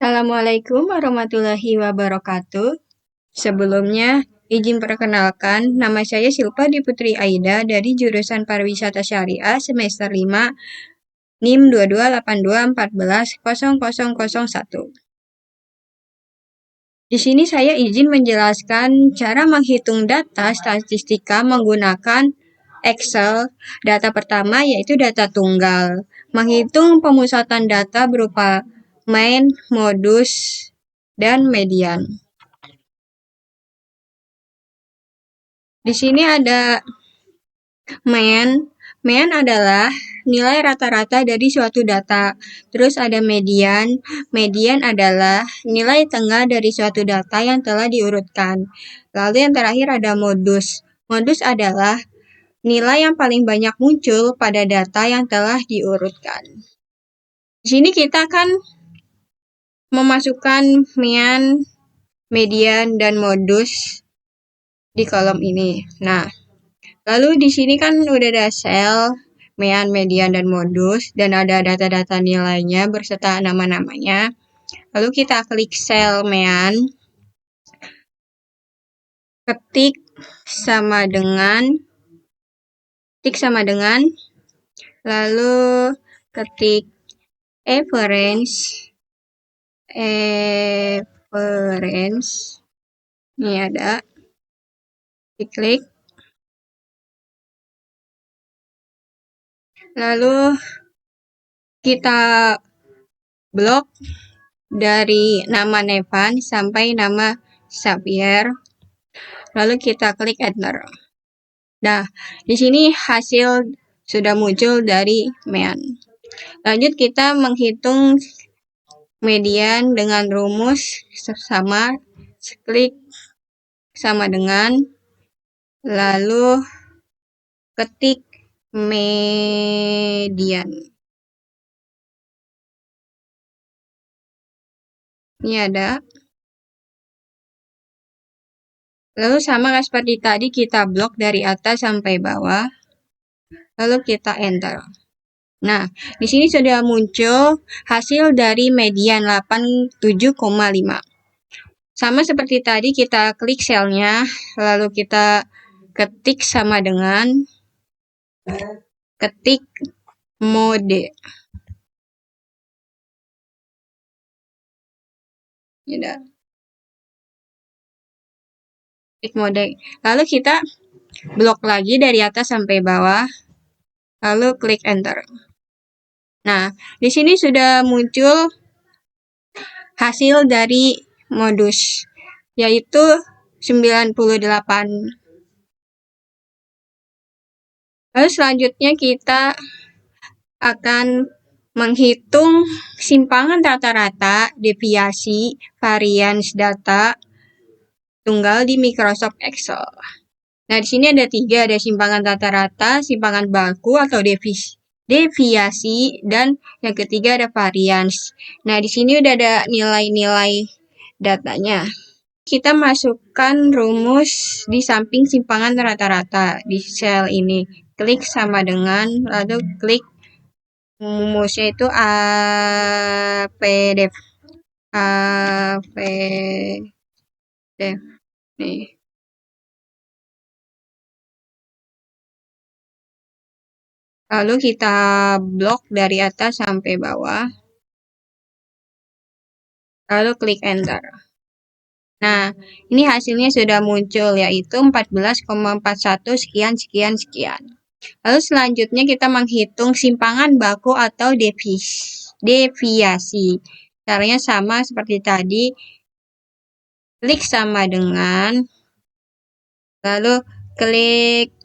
Assalamualaikum warahmatullahi wabarakatuh. Sebelumnya, izin perkenalkan, nama saya Silpa Diputri Aida dari jurusan Pariwisata Syariah semester 5, NIM 2282140001. Di sini saya izin menjelaskan cara menghitung data statistika menggunakan Excel. Data pertama yaitu data tunggal. Menghitung pemusatan data berupa mean, modus, dan median. Di sini ada mean. Mean adalah nilai rata-rata dari suatu data. Terus ada median. Median adalah nilai tengah dari suatu data yang telah diurutkan. Lalu yang terakhir ada modus. Modus adalah nilai yang paling banyak muncul pada data yang telah diurutkan. Di sini kita akan memasukkan mean, median, dan modus di kolom ini. Nah, lalu di sini kan udah ada sel, mean, median, dan modus, dan ada data-data nilainya berserta nama-namanya. Lalu kita klik sel mean, ketik sama dengan, lalu ketik average, ini ada, diklik, lalu kita blok dari nama Nevan sampai nama Xavier, lalu kita klik enter. Nah, di sini hasil sudah muncul dari mean. Lanjut kita menghitung median dengan rumus sama, klik sama dengan, lalu ketik median. Ini ada. Lalu sama seperti tadi kita blok dari atas sampai bawah. Lalu kita enter. Nah, di sini sudah muncul hasil dari median 87,5. Sama seperti tadi kita klik selnya, lalu kita ketik sama dengan, ketik mode. Ya, klik mode. Lalu kita blok lagi dari atas sampai bawah, lalu klik enter. Nah, di sini sudah muncul hasil dari modus, yaitu 98. Lalu selanjutnya kita akan menghitung simpangan rata-rata, deviasi, variance data tunggal di Microsoft Excel. Nah, di sini ada 3, ada simpangan rata-rata, simpangan baku atau deviasi, dan yang ketiga ada variance. Nah, di sini udah ada nilai-nilai datanya. Kita masukkan rumus di samping simpangan rata-rata di sel ini. Klik sama dengan, lalu klik rumusnya itu APDEF. Nih. Lalu kita blok dari atas sampai bawah. Lalu klik enter. Nah, ini hasilnya sudah muncul, yaitu 14,41 sekian. Lalu selanjutnya kita menghitung simpangan baku atau deviasi. Caranya sama seperti tadi. Klik sama dengan, lalu klik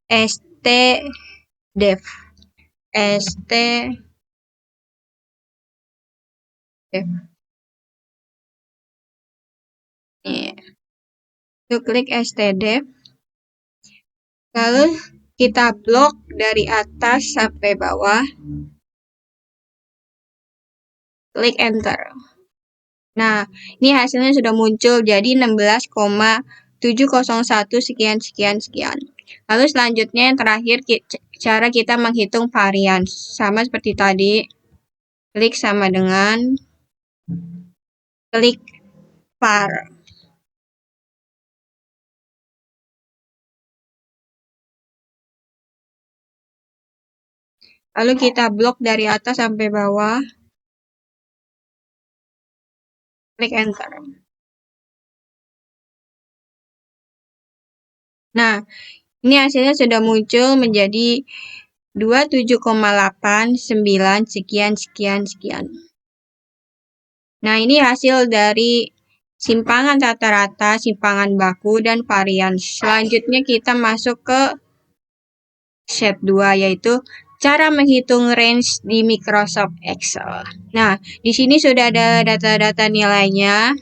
STDEF. Lalu klik STDEF. Lalu kita blok dari atas sampai bawah. Klik enter. Nah, ini hasilnya sudah muncul jadi 16,701 sekian. Lalu selanjutnya yang terakhir cara kita menghitung variance. Sama seperti tadi. Klik sama dengan, klik var. Lalu kita blok dari atas sampai bawah. Klik enter. Nah, ini hasilnya sudah muncul menjadi 27,89 sekian sekian sekian. Nah, ini hasil dari simpangan rata-rata, simpangan baku, dan varian. Selanjutnya kita masuk ke step 2, yaitu cara menghitung range di Microsoft Excel. Nah, di sini sudah ada data-data nilainya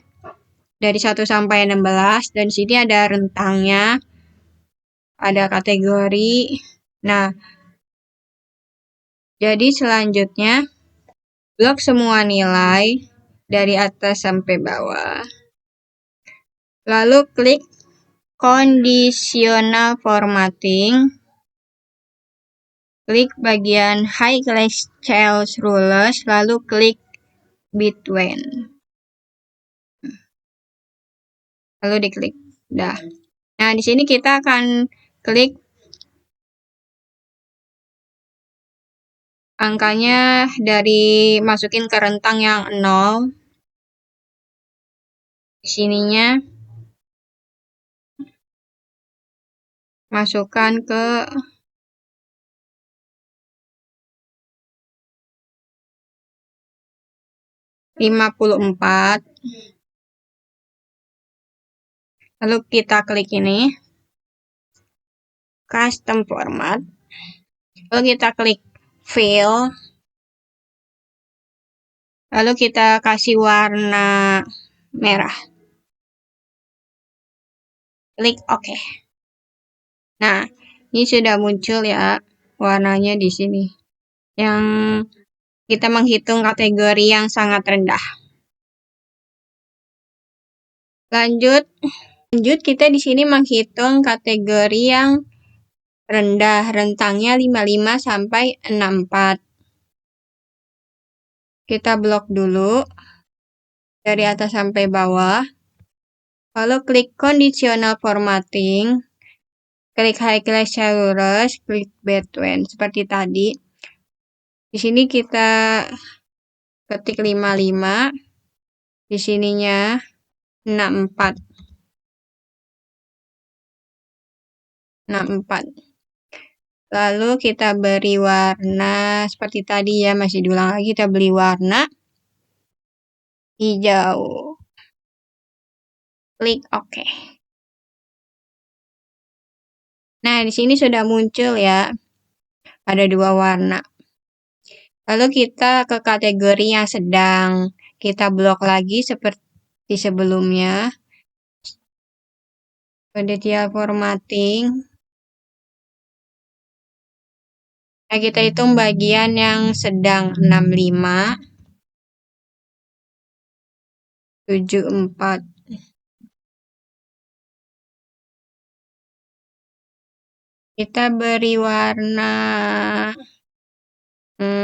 dari 1 sampai 16, dan di sini ada rentangnya, ada kategori. Nah, jadi selanjutnya blok semua nilai dari atas sampai bawah. Lalu klik conditional formatting. Klik bagian high class cells rulers, lalu klik between. Lalu diklik. Dah. Nah, di sini kita akan klik angkanya dari masukin ke rentang yang 0. Di sininya masukkan ke 54. Lalu kita klik ini. Custom format. Lalu kita klik fill. Lalu kita kasih warna merah. Klik OK. Nah, ini sudah muncul ya warnanya di sini. Yang kita menghitung kategori yang sangat rendah. Lanjut kita di sini menghitung kategori yang rendah, rentangnya 55 sampai 64. Kita blok dulu dari atas sampai bawah. Lalu klik conditional formatting. Klik high class cellulose, klik between seperti tadi. Di sini kita ketik 55. Di sininya 64. 64. Lalu kita beri warna seperti tadi ya, masih diulang lagi, kita beri warna hijau. Klik OK. Nah, di sini sudah muncul ya. Ada 2 warna. Lalu kita ke kategori yang sedang. Kita blok lagi seperti sebelumnya. Detail formatting. Nah, kita hitung bagian yang sedang 65, 74. Kita beri warna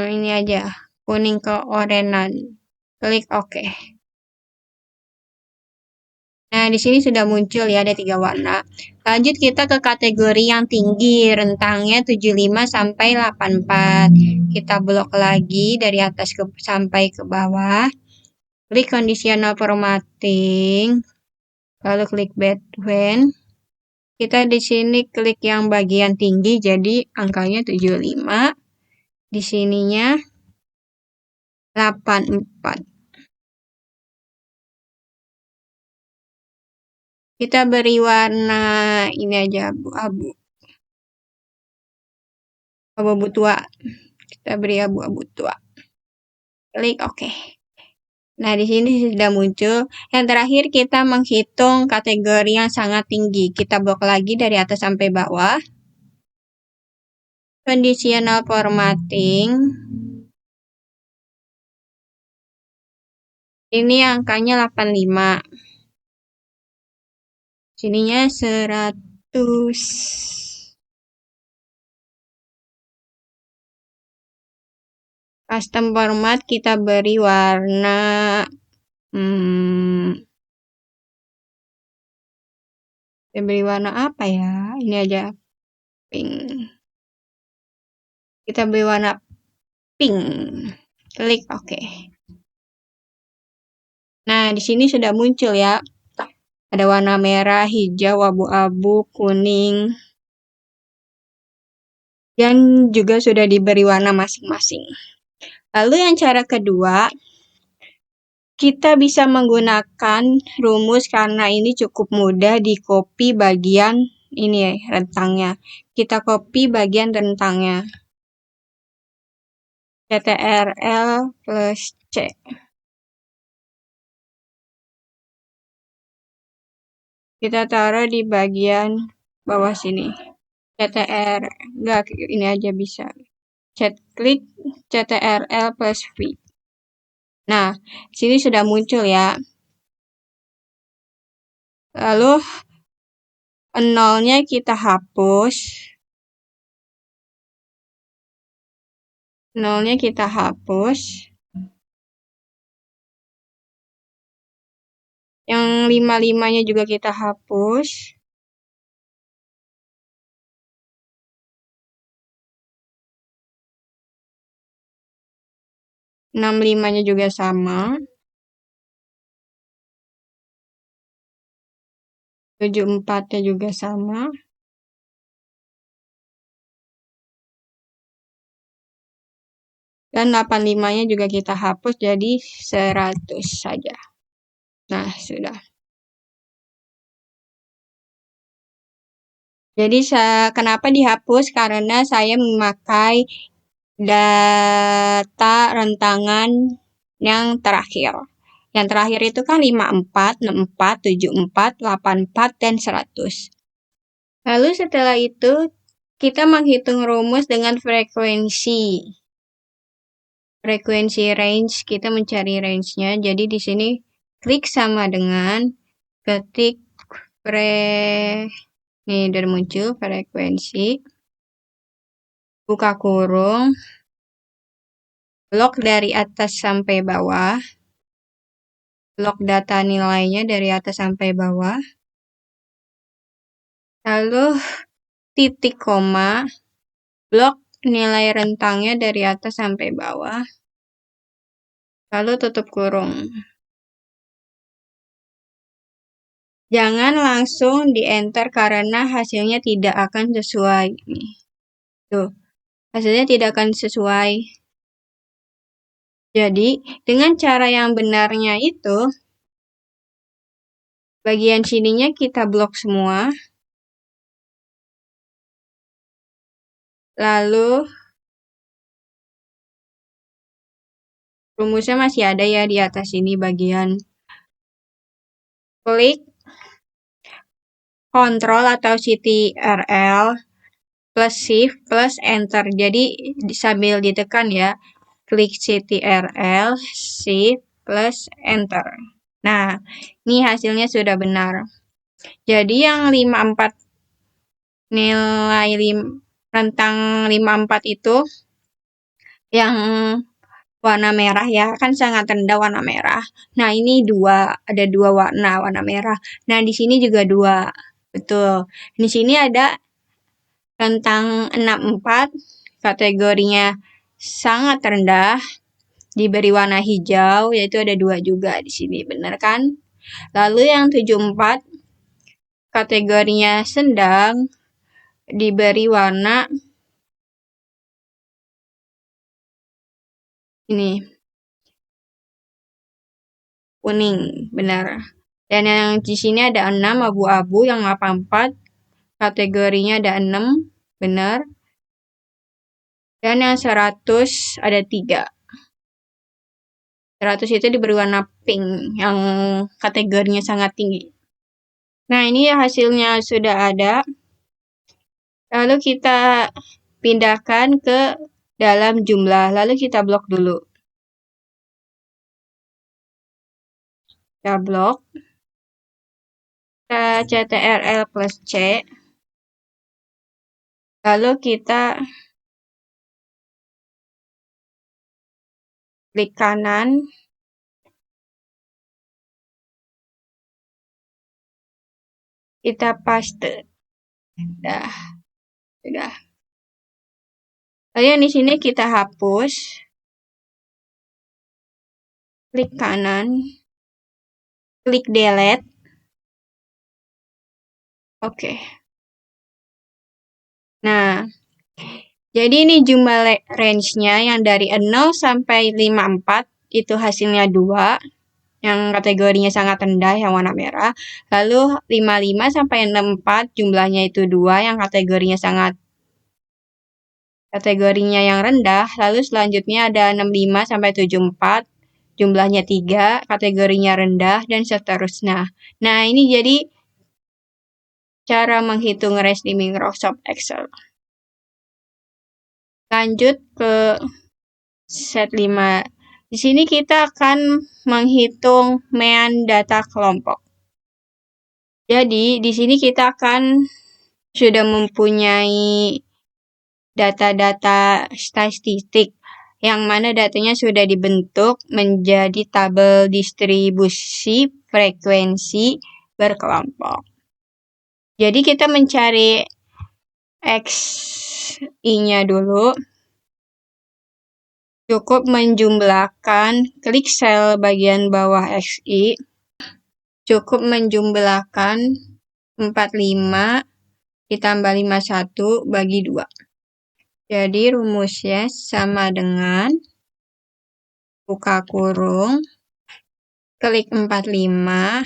ini aja, kuning keorenan. Klik OK. Nah, di sini sudah muncul ya, ada 3 warna. Lanjut kita ke kategori yang tinggi, rentangnya 75 sampai 84. Kita blok lagi dari atas sampai ke bawah. Klik conditional formatting. Lalu klik between. Kita di sini klik yang bagian tinggi, jadi angkanya 75. Di sininya 84. Kita beri warna ini aja, abu-abu. Abu-abu tua. Kita beri abu-abu tua. Klik OK. Nah, di sini sudah muncul. Yang terakhir kita menghitung kategori yang sangat tinggi. Kita blok lagi dari atas sampai bawah. Conditional formatting. Ini angkanya 85. Sininya 100. Custom format kita beri warna Kita beri warna apa ya? Ini aja, pink. Kita beri warna pink. Klik oke. Nah, di sini sudah muncul ya. Ada warna merah, hijau, abu-abu, kuning. Dan juga sudah diberi warna masing-masing. Lalu yang cara kedua, kita bisa menggunakan rumus karena ini cukup mudah di copy bagian ini ya, rentangnya. Kita copy bagian rentangnya. CTRL plus C. Kita taruh di bagian bawah sini. CTR, enggak, ini aja bisa. Klik CTRL plus V. Nah, sini sudah muncul ya. Lalu nolnya kita hapus. Nolnya kita hapus. Yang 55-nya juga kita hapus. Enam limanya juga sama. 74-nya juga sama. Dan 85-nya juga kita hapus jadi 100 saja. Nah, sudah. Jadi kenapa dihapus? Karena saya memakai data rentangan yang terakhir. Yang terakhir itu kan 54, 64, 74, 84, dan 100. Lalu setelah itu, kita menghitung rumus dengan frekuensi. Frekuensi range, kita mencari range-nya. Jadi di sini klik sama dengan ketik ini udah muncul frekuensi. Buka kurung. Blok dari atas sampai bawah. Blok data nilainya dari atas sampai bawah. Lalu titik koma. Blok nilai rentangnya dari atas sampai bawah. Lalu tutup kurung. Jangan langsung di enter karena hasilnya tidak akan sesuai. Tuh, hasilnya tidak akan sesuai. Jadi, dengan cara yang benarnya itu, bagian sininya kita blok semua. Lalu, rumusnya masih ada ya di atas sini bagian. Klik Ctrl atau CTRL plus Shift plus Enter. Jadi sambil ditekan ya. Klik CTRL, Shift plus Enter. Nah, ini hasilnya sudah benar. Jadi yang 54 nilai rentang 54 itu yang warna merah ya, kan sangat rendah warna merah. Nah, ini ada dua warna merah. Nah, di sini juga dua. Betul. Di sini ada rentang 64, kategorinya sangat rendah, diberi warna hijau, yaitu ada dua juga di sini, benar kan? Lalu yang 74, kategorinya sedang, diberi warna ini, kuning, benar. Dan yang di sini ada 6 abu-abu, yang 84 kategorinya ada 6, benar. Dan yang 100 ada 3. 100 itu diberi warna pink, yang kategorinya sangat tinggi. Nah, ini hasilnya sudah ada. Lalu kita pindahkan ke dalam jumlah, lalu kita blok dulu. Kita blok. Kita CTRL plus C. Lalu kita klik kanan. kita paste. Dah, sudah. Lalu yang di sini kita hapus. Klik kanan. Klik delete. Oke. Nah, jadi ini jumlah range-nya yang dari 0 sampai 54 itu hasilnya 2. Yang kategorinya sangat rendah yang warna merah. Lalu 55 sampai 64 jumlahnya itu 2 yang kategorinya yang rendah. Lalu selanjutnya ada 65 sampai 74 jumlahnya 3 kategorinya rendah dan seterusnya. Nah, ini jadi cara menghitung range di Microsoft Excel. Lanjut ke set 5. Di sini kita akan menghitung mean data kelompok. Jadi, di sini kita akan sudah mempunyai data-data statistik yang mana datanya sudah dibentuk menjadi tabel distribusi frekuensi berkelompok. Jadi kita mencari XI-nya dulu. Cukup menjumlahkan, klik sel bagian bawah XI. Cukup menjumlahkan 45 ditambah 51 bagi 2. Jadi rumusnya sama dengan buka kurung, klik 45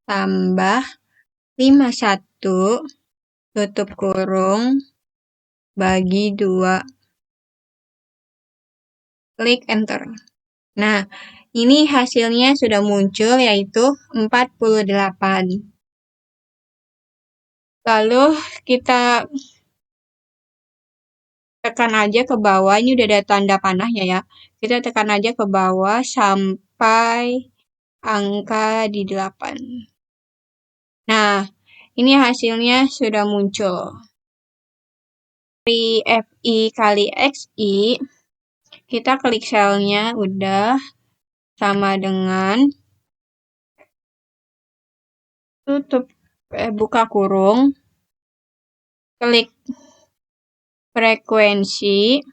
tambah 51 tutup kurung bagi 2. Klik enter. Nah, ini hasilnya sudah muncul yaitu 48. Lalu kita tekan aja ke bawah, ini udah ada tanda panahnya ya. Kita tekan aja ke bawah sampai angka di 8. Nah, ini hasilnya sudah muncul. Dari FI kali XI, kita klik selnya udah sama dengan buka kurung, klik frekuensi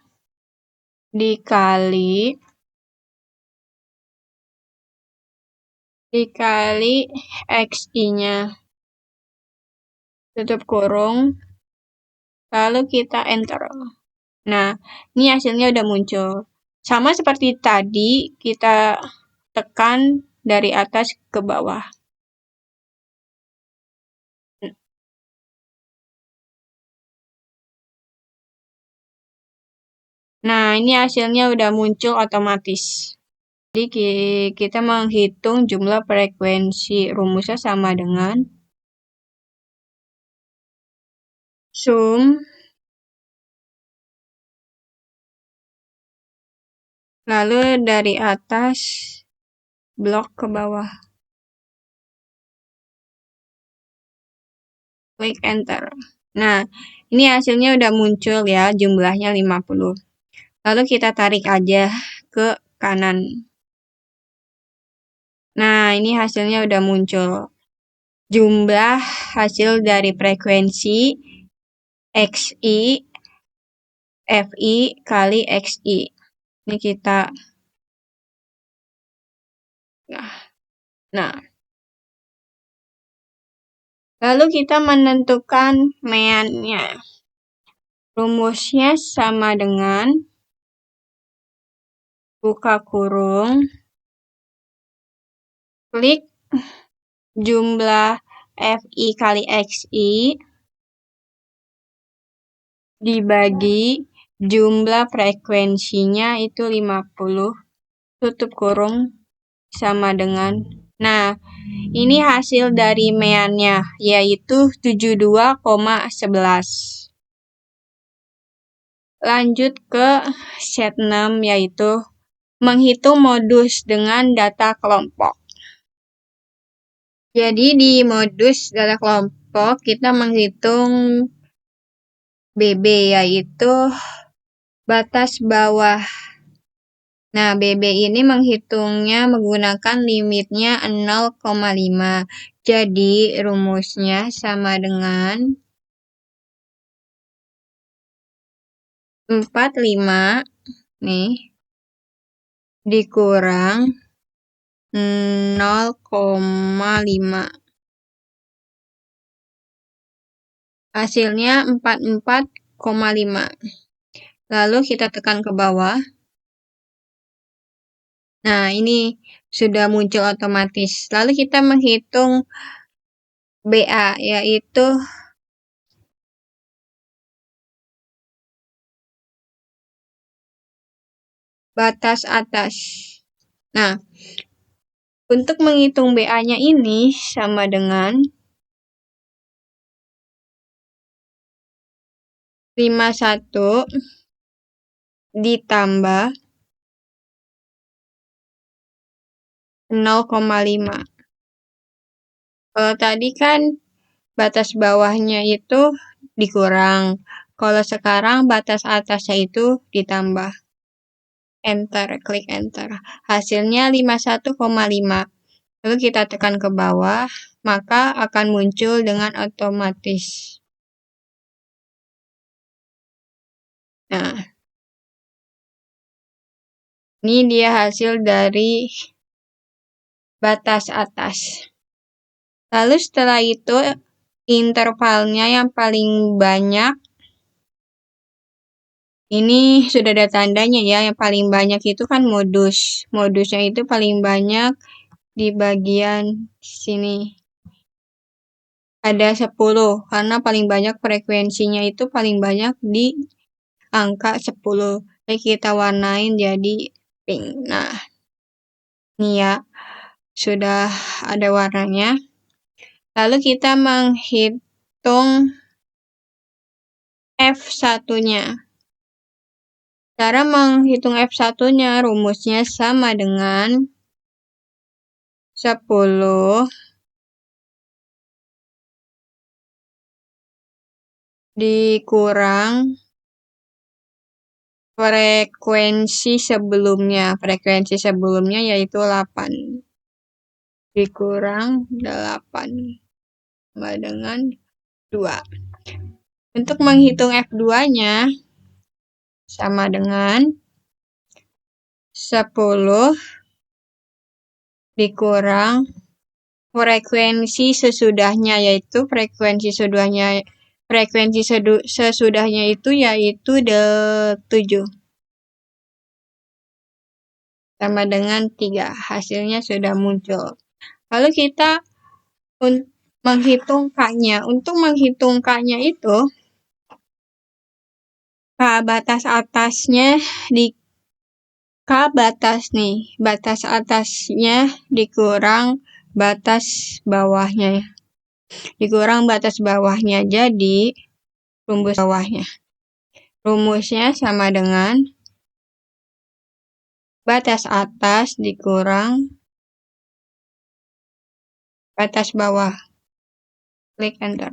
dikali XI-nya. Tutup kurung, lalu kita enter. Nah, ini hasilnya udah muncul. Sama seperti tadi, kita tekan dari atas ke bawah. Nah, ini hasilnya udah muncul otomatis. Jadi, kita menghitung jumlah frekuensi. Rumusnya sama dengan sum lalu dari atas blok ke bawah. Klik enter. Nah, ini hasilnya udah muncul ya, jumlahnya 50. Lalu kita tarik aja ke kanan. Nah, ini hasilnya udah muncul. Jumlah hasil dari frekuensi XI, FI kali XI. Ini kita. Nah. Lalu kita menentukan meannya. Rumusnya sama dengan buka kurung, klik jumlah FI kali XI dibagi jumlah frekuensinya itu 50, tutup kurung sama dengan. Nah, ini hasil dari meannya yaitu 72,11. Lanjut ke set 6 yaitu menghitung modus dengan data kelompok. Jadi di modus data kelompok kita menghitung BB yaitu batas bawah Nah, BB ini menghitungnya menggunakan limitnya 0,5. Jadi, rumusnya sama dengan 45 nih dikurang 0,5. Hasilnya 44,5. Lalu kita tekan ke bawah. Nah, ini sudah muncul otomatis. Lalu kita menghitung BA, yaitu batas atas. Nah, untuk menghitung BA-nya ini sama dengan 51 ditambah 0,5. Kalau tadi kan batas bawahnya itu dikurang. Kalau sekarang batas atasnya itu ditambah. Enter, klik enter. Hasilnya 51,5. Lalu kita tekan ke bawah, maka akan muncul dengan otomatis. Nah, ini dia hasil dari batas atas. Lalu setelah itu intervalnya yang paling banyak, ini sudah ada tandanya ya, yang paling banyak itu kan modus. Modusnya itu paling banyak di bagian sini. Ada 10, karena paling banyak frekuensinya itu paling banyak di angka 10. Jadi kita warnain jadi pink. Nah, ini ya, sudah ada warnanya. Lalu kita menghitung F1-nya. Cara menghitung F1-nya, rumusnya sama dengan 10 dikurang frekuensi sebelumnya. Frekuensi sebelumnya yaitu 8. Dikurang 8 sama dengan 2. Untuk menghitung F2-nya sama dengan 10 dikurang frekuensi sesudahnya, yaitu frekuensi sesudahnya itu yaitu 7 sama dengan 3. Hasilnya sudah muncul. Lalu kita menghitung K-nya. Untuk menghitung K-nya itu, K batas atasnya di K batas nih. Batas atasnya dikurang batas bawahnya. Dikurang batas bawahnya. Jadi, rumus bawahnya. Rumusnya sama dengan batas atas dikurang batas bawah. Klik enter.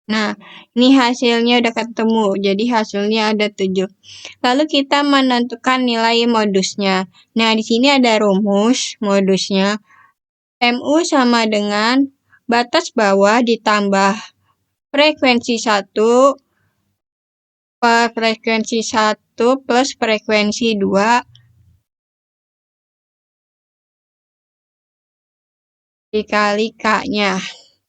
Nah, ini hasilnya udah ketemu. Jadi hasilnya ada 7. Lalu kita menentukan nilai modusnya. Nah, di sini ada rumus modusnya. MU sama dengan batas bawah ditambah frekuensi 1 per frekuensi 1 plus frekuensi 2 dikali K-nya.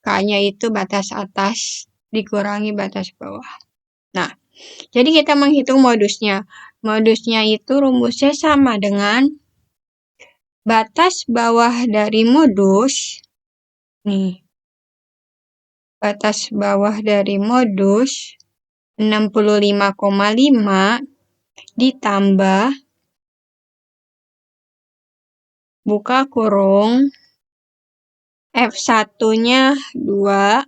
K-nya itu batas atas dikurangi batas bawah. Nah, jadi kita menghitung modusnya. Modusnya itu rumusnya sama dengan batas bawah dari modus. Nih, batas bawah dari modus 65,5 ditambah buka kurung F1-nya 2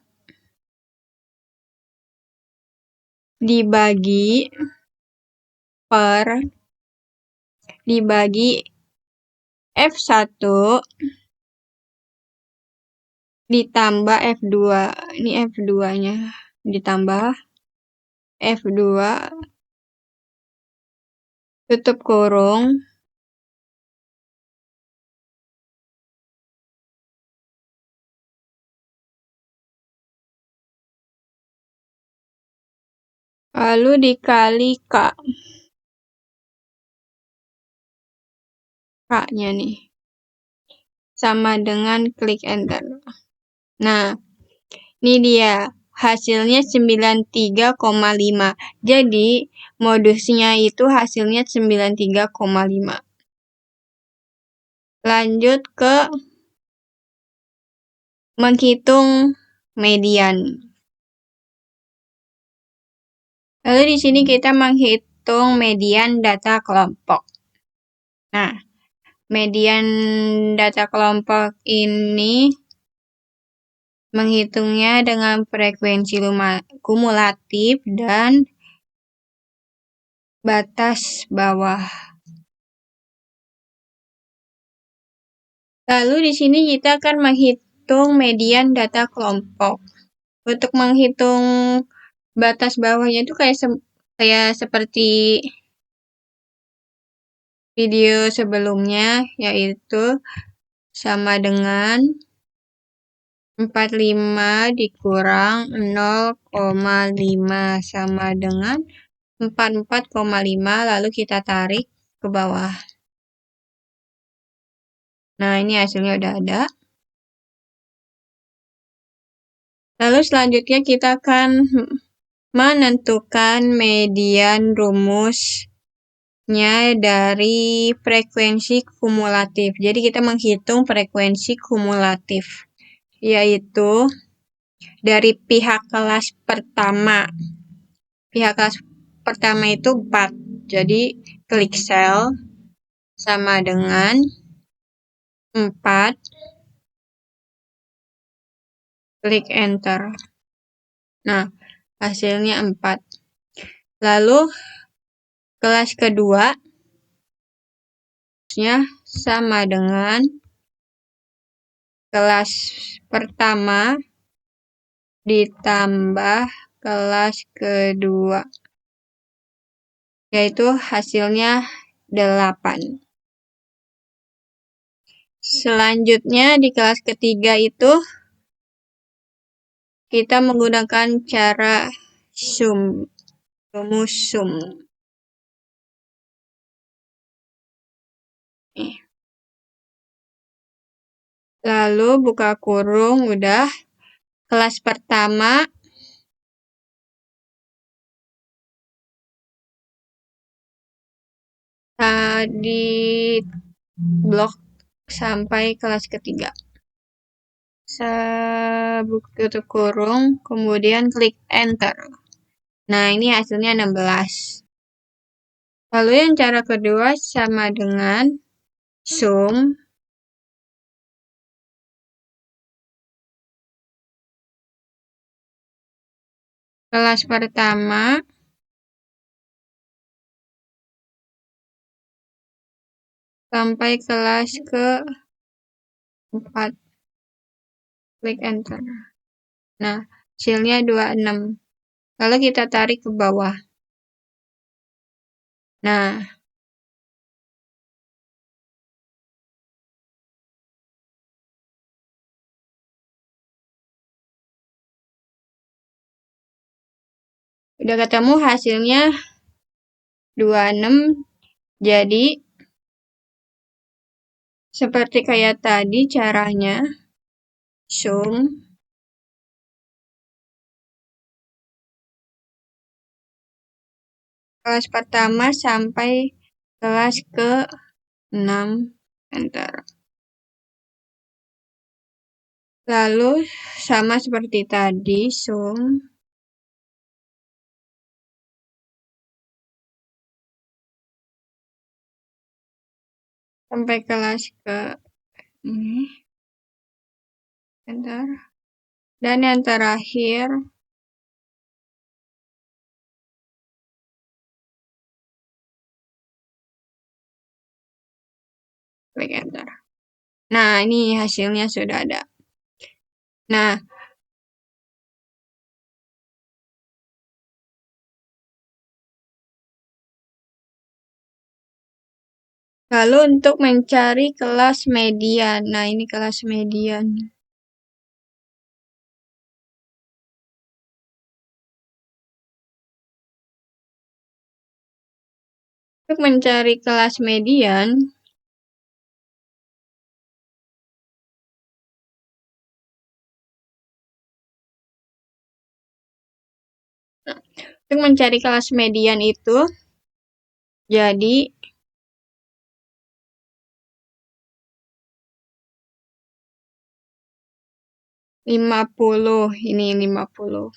dibagi F1 ditambah F2. Ini F2-nya ditambah F2 tutup kurung lalu dikali K. K-nya nih. Sama dengan klik enter. Nah, ini dia. Hasilnya 93,5. Jadi, modusnya itu hasilnya 93,5. Lanjut ke menghitung median. Lalu di sini kita menghitung median data kelompok. Nah, median data kelompok ini menghitungnya dengan frekuensi kumulatif dan batas bawah. Lalu di sini kita akan menghitung median data kelompok. Untuk menghitung batas bawahnya itu kayak seperti video sebelumnya, yaitu sama dengan 45 dikurang 0,5 sama dengan 44,5, lalu kita tarik ke bawah. Nah, ini hasilnya udah ada. Lalu selanjutnya kita akan menentukan median rumusnya dari frekuensi kumulatif. Jadi kita menghitung frekuensi kumulatif, yaitu dari pihak kelas pertama. Pihak kelas pertama itu 4. Jadi klik sel sama dengan 4. Klik enter. Nah, hasilnya 4. Lalu kelas kedua sama dengan kelas pertama ditambah kelas kedua, yaitu hasilnya 8. Selanjutnya di kelas ketiga itu kita menggunakan cara rumus sum. Lalu buka kurung, udah. Kelas pertama di blok sampai kelas ketiga. Tutup kurung, kemudian klik enter. Nah, ini hasilnya 16. Lalu yang cara kedua sama dengan sum kelas pertama sampai kelas ke-4. Klik enter. Nah, hasilnya 26. Lalu kita tarik ke bawah. Nah, udah ketemu hasilnya 26. Jadi seperti kayak tadi caranya sum kelas pertama sampai kelas ke-6 enter. Lalu sama seperti tadi sum sampai kelas ke ini enter. Dan yang terakhir klik enter. Nah, ini hasilnya sudah ada. Nah, lalu untuk mencari kelas median. Nah, ini kelas median. Untuk mencari kelas median, itu jadi 50, ini 50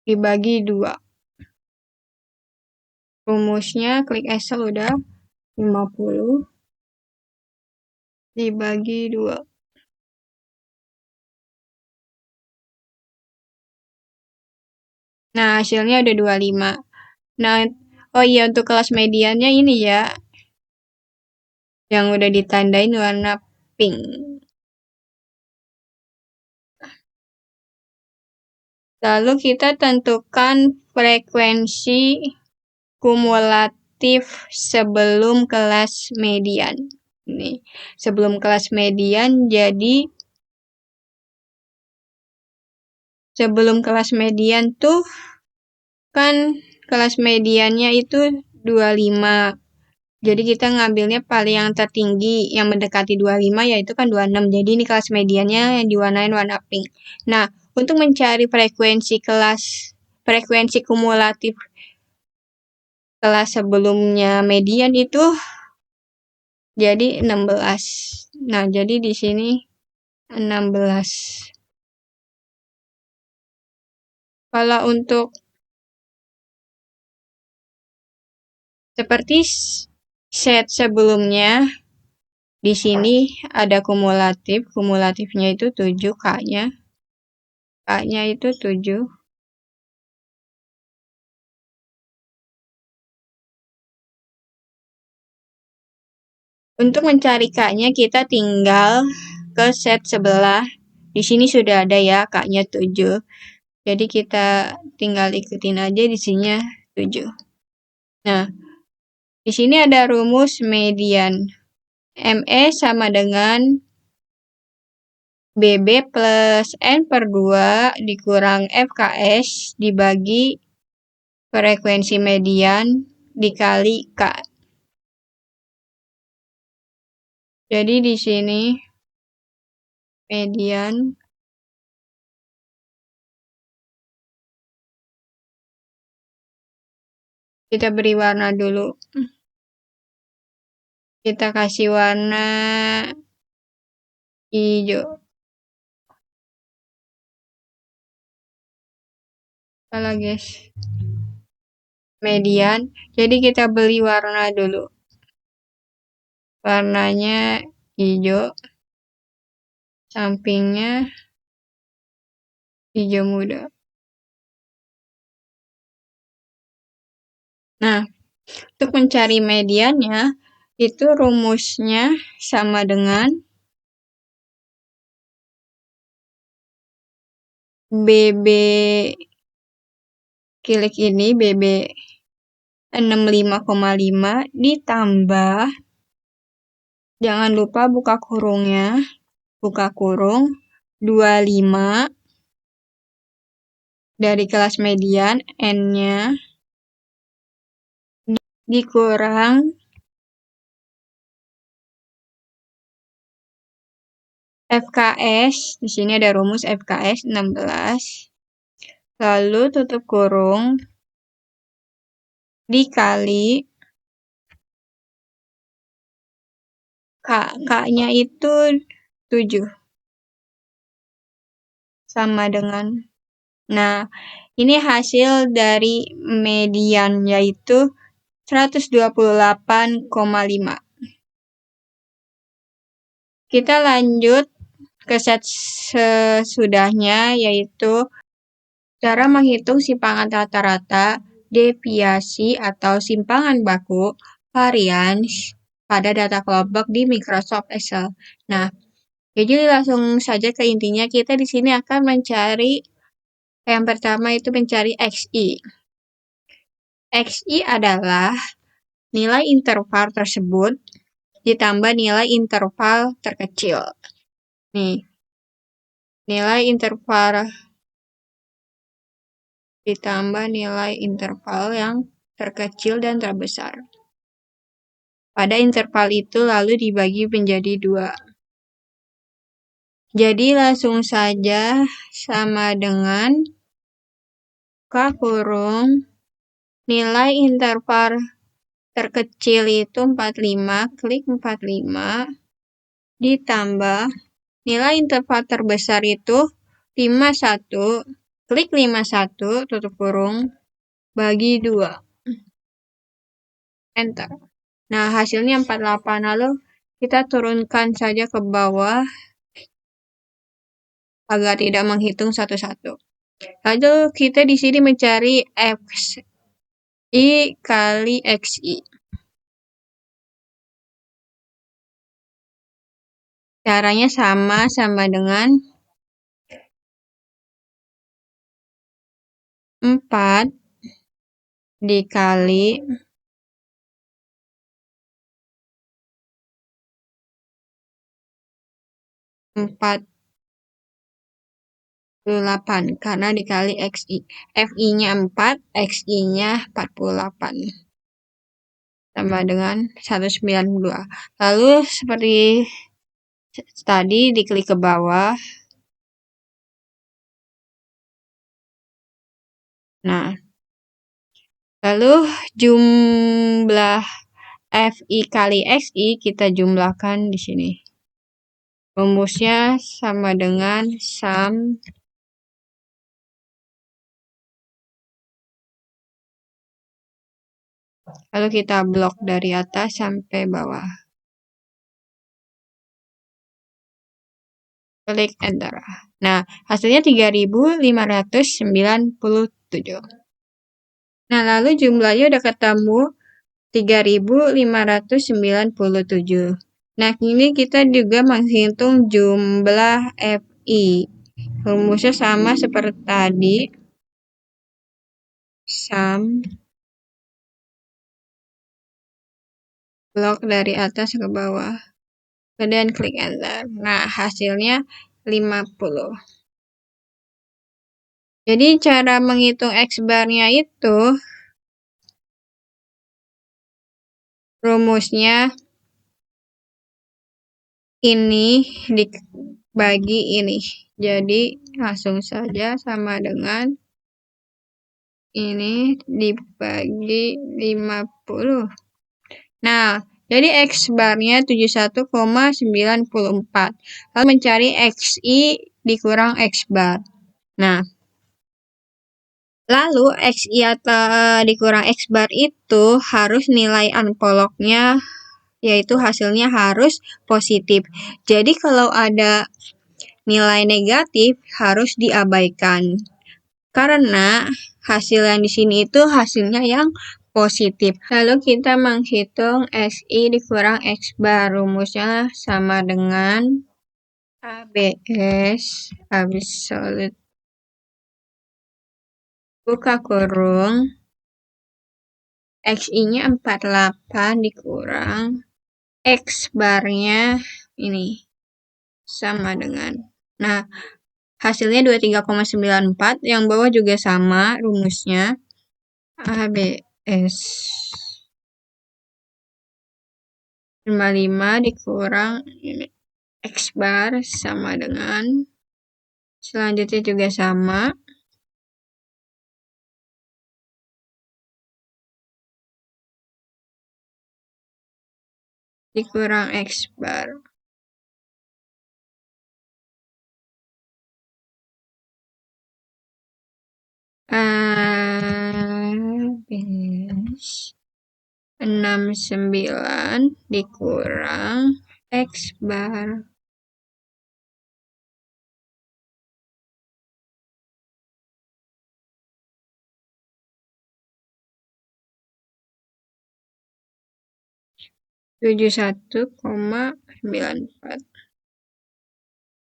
dibagi 2. Rumusnya klik Excel udah 50 dibagi 2. Nah, hasilnya udah 25. Nah, oh iya untuk kelas mediannya ini ya, yang udah ditandain warna pink. Lalu kita tentukan frekuensi kumulatif sebelum kelas median. Nih, sebelum kelas median jadi sebelum kelas median tuh kan kelas mediannya itu 25. Jadi kita ngambilnya paling yang tertinggi yang mendekati 25 yaitu kan 26. Jadi ini kelas mediannya yang diwarnain warna pink. Nah, untuk mencari frekuensi kumulatif kelas sebelumnya median itu jadi 16. Nah, jadi di sini 16. Kalau untuk seperti set sebelumnya, di sini ada kumulatif, kumulatifnya itu 7 K-nya. K-nya itu 7. Untuk mencari K-nya kita tinggal ke set sebelah. Di sini sudah ada ya K-nya 7. Jadi kita tinggal ikutin aja di sini 7. Nah, di sini ada rumus median. ME sama dengan BB plus N per 2 dikurang FKS dibagi frekuensi median dikali K. Jadi di sini median kita beri warna dulu. Kita kasih warna hijau. Salah guys. Median. Jadi kita beli warna dulu. Warnanya hijau. Sampingnya hijau muda. Nah, untuk mencari mediannya itu rumusnya sama dengan BB kilik ini BB 65,5 ditambah, jangan lupa buka kurungnya, buka kurung 25 dari kelas median N-nya dikurang FKS, di sini ada rumus FKS 16. Lalu tutup kurung dikali K-nya itu 7. Sama dengan. Nah, ini hasil dari median yaitu 128,5. Kita lanjut ke set sesudahnya yaitu cara menghitung simpangan rata-rata, deviasi atau simpangan baku, varians pada data kelompok di Microsoft Excel. Nah, jadi langsung saja ke intinya, kita di sini akan mencari yang pertama itu mencari XI. XI adalah nilai interval tersebut ditambah nilai interval terkecil. Nih, nilai interval ditambah nilai interval yang terkecil dan terbesar. Pada interval itu lalu dibagi menjadi 2. Jadi langsung saja sama dengan K kurung nilai interval terkecil itu 45, klik 45, ditambah nilai interval terbesar itu 51, klik 51, tutup kurung, bagi 2. Enter. Nah, hasilnya 48. Lalu kita turunkan saja ke bawah agar tidak menghitung satu-satu. Lalu kita di sini mencari XI kali XI. Caranya sama dengan 4 dikali 48 karena dikali XI. FI-nya 4, XI-nya 48. Sama dengan 192. Lalu seperti tadi diklik ke bawah. Nah, lalu jumlah FI kali XI kita jumlahkan di sini. Rumusnya sama dengan sum lalu kita blok dari atas sampai bawah. Klik enter. Nah, hasilnya 3597. Nah, lalu jumlahnya udah ketemu 3597. Nah, ini kita juga menghitung jumlah FI. Rumusnya sama seperti tadi. Sum blok dari atas ke bawah. Kemudian klik enter. Nah, hasilnya 50. Jadi cara menghitung X-bar-nya itu rumusnya ini dibagi ini. Jadi langsung saja sama dengan ini dibagi 50. Nah, jadi X-bar-nya 71,94. Lalu mencari XI dikurang X-bar. Nah, lalu XI atau dikurang X-bar itu harus nilai unpoloknya, yaitu hasilnya harus positif. Jadi kalau ada nilai negatif harus diabaikan. Karena hasil yang di sini itu hasilnya yang positif. Lalu kita menghitung XI dikurang X-bar. Rumusnya sama dengan ABS absolute buka kurung XI-nya 48 dikurang X-bar-nya ini sama dengan. Nah, hasilnya 23,94, yang bawah juga sama rumusnya. ABS 55 dikurang X-bar sama dengan. Selanjutnya juga sama. Dikurang X-bar. ABS 69 dikurang X-bar. Tujuh 71,94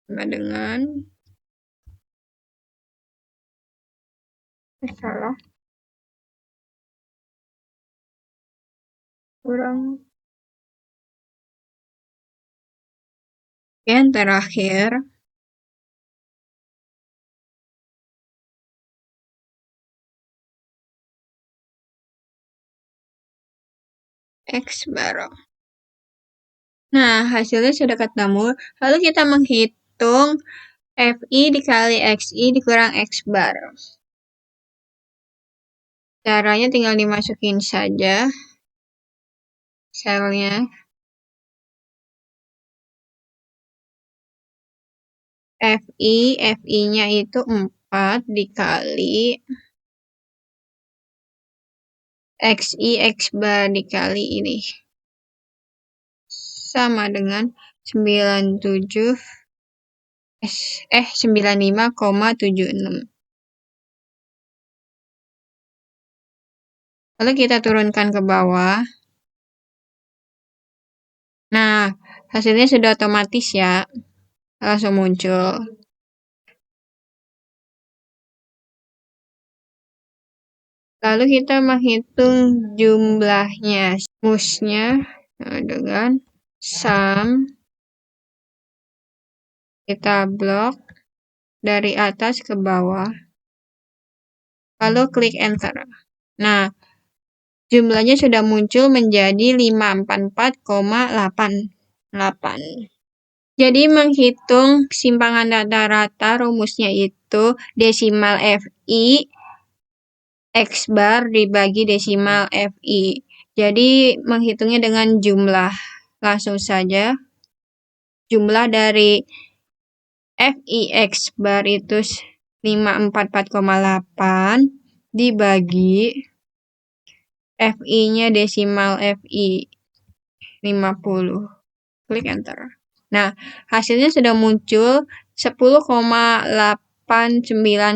sama dengan salah kurang. Yang terakhir X bar. Nah, hasilnya sudah ketemu. Lalu kita menghitung FI dikali XI dikurang X bar. Caranya tinggal dimasukin saja selnya. FI-nya itu 4 dikali XI X bar dikali ini. Sama dengan 95,76. Lalu kita turunkan ke bawah. Nah, hasilnya sudah otomatis ya. Langsung muncul. Lalu kita menghitung jumlahnya. Rumusnya dengan sum. Kita blok dari atas ke bawah. Lalu klik enter. Nah, jumlahnya sudah muncul menjadi 544,88. Jadi menghitung simpangan rata-rata rumusnya itu desimal FI X bar dibagi desimal FI. Jadi menghitungnya dengan jumlah. Langsung saja. Jumlah dari FI X bar itu 544,8 dibagi FI-nya desimal FI 50. Klik enter. Nah, hasilnya sudah muncul 10,89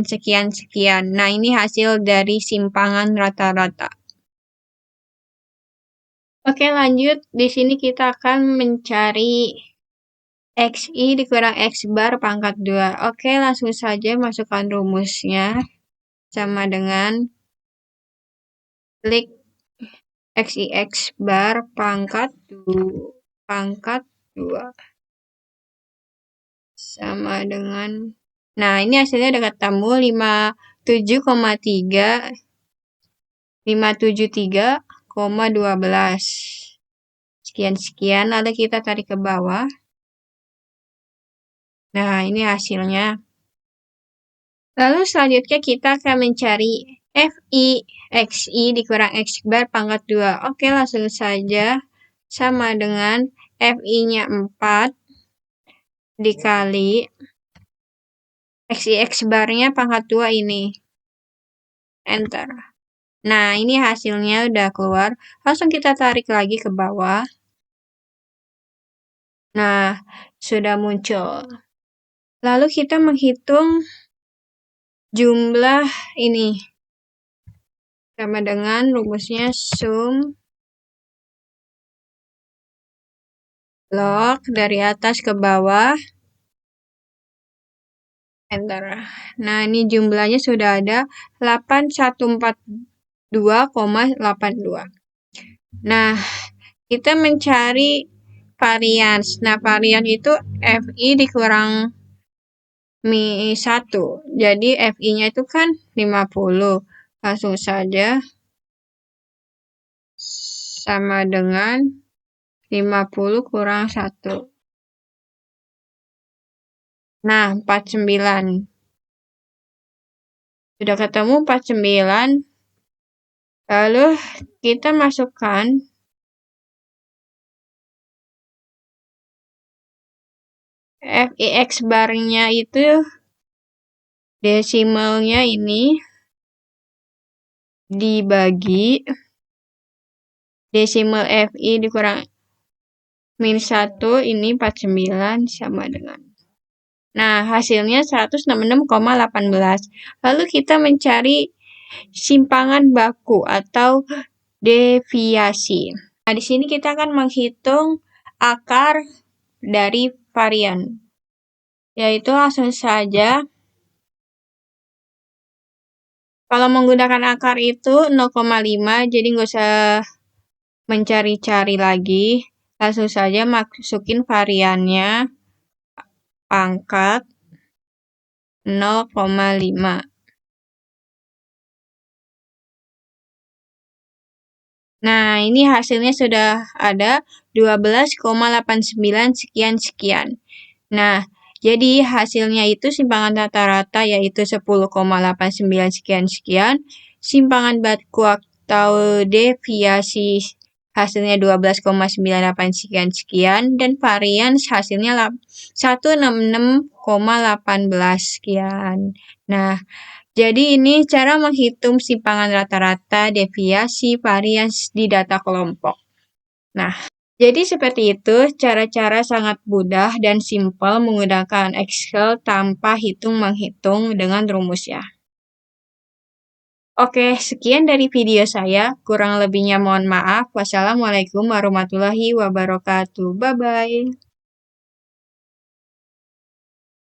sekian-sekian. Nah, ini hasil dari simpangan rata-rata. Oke, lanjut. Di sini kita akan mencari XI dikurang X bar pangkat 2. Oke, langsung saja masukkan rumusnya. Sama dengan klik XI X bar pangkat 2. Sama dengan, nah ini hasilnya udah ketemu 573,12. Sekian-sekian, lalu kita tarik ke bawah. Nah, ini hasilnya. Lalu selanjutnya kita akan mencari FI XI dikurang X bar pangkat 2. Oke, langsung saja. Sama dengan FI-nya 4 dikali XI X bar-nya pangkat 2 ini. Enter. Nah, ini hasilnya udah keluar. Langsung kita tarik lagi ke bawah. Nah, sudah muncul. Lalu kita menghitung jumlah ini. Sama dengan rumusnya sum blok dari atas ke bawah. Enter. Nah, ini jumlahnya sudah ada 8142,82. Nah, kita mencari varians. Nah, varians itu FI dikurang Mi 1. Jadi FI-nya itu kan 50. Langsung saja sama dengan 50 kurang 1. Nah, 49. Sudah ketemu 49. Lalu kita masukkan FI X bar-nya itu desimalnya ini dibagi desimal FI dikurang min 1 ini 49 sama dengan. Nah, hasilnya 166,18. Lalu kita mencari simpangan baku atau deviasi. Nah, di sini kita akan menghitung akar dari varian. Yaitu langsung saja. Kalau menggunakan akar itu 0,5, jadi nggak usah mencari-cari lagi. Langsung saja masukin variannya pangkat 0,5. Nah, ini hasilnya sudah ada 12,89 sekian-sekian. Nah, jadi hasilnya itu simpangan rata-rata yaitu 10,89 sekian-sekian, simpangan baku atau deviasi hasilnya 12,98 sekian-sekian, dan varians hasilnya 166,18 sekian. Nah, jadi ini cara menghitung simpangan rata-rata, deviasi, varians di data kelompok. Nah, jadi seperti itu cara-cara sangat mudah dan simpel menggunakan Excel tanpa hitung-menghitung dengan rumusnya. Oke, sekian dari video saya. Kurang lebihnya mohon maaf. Wassalamualaikum warahmatullahi wabarakatuh. Bye-bye.